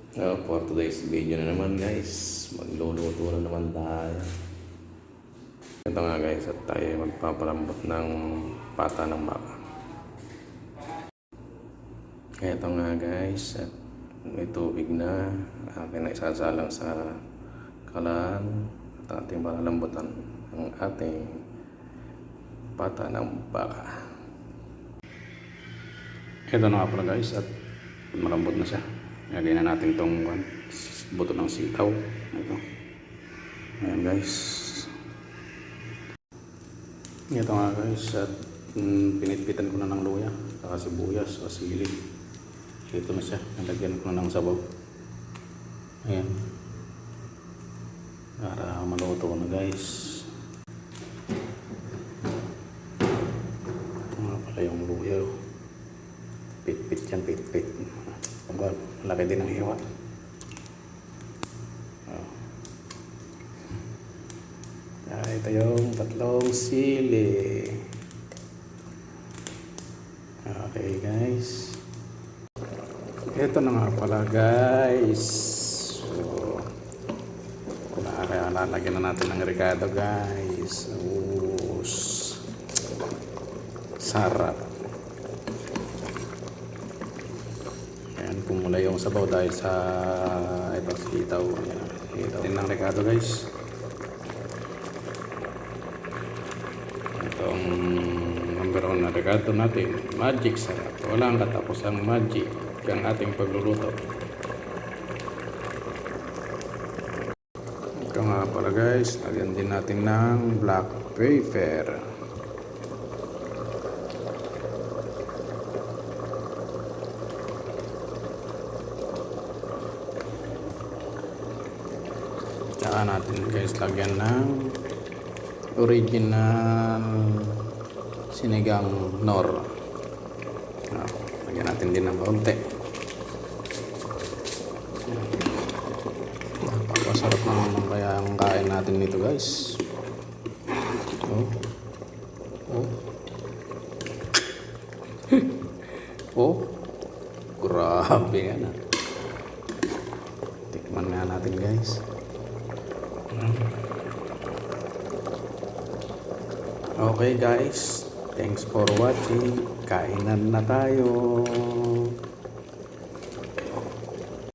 For today's video na naman guys, magluluto na naman tayo. Ito nga guys, at tayo magpapalambot ng pata ng baka. Ito nga guys, at may tubig na akin na isasalang sa kalan at ating palalambutan ang ating pata ng baka. Ito na nga pala guys, at malambot na siya. Lagyan na natin itong buto ng sitaw. Ito. Ayan guys. Ito nga guys. At pinitpitan ko na ng luya. Saka sibuyas o sili. Ito na siya. Nalagyan ko na ng sabaw. Ayan. Para maluto na guys. Ito nga pala yung luya. Pit-pit yan. Pit-pit. Malaki din ang hiwa. Ito yung tatlong sili. Okay guys. Ito na nga pala guys. So, lalagyan na natin ng ricado guys. Sarap. Pumula yung sabaw dahil sa ito sitaw. Ito din ng ricado guys. Itong number 1 na ricado natin, magic sarap. Walang katapusang magic ang ating pagluluto. Ito nga pala guys, lagyan din natin ng black pepper. Saka natin guys lagyan ng original sinigang nor. Lagyan natin din ng kaunti. Napakasarap naman kaya ang kain natin nito guys. Grabe yan ah. Tikman nga natin guys. Okay guys, thanks for watching. Kainan na tayo.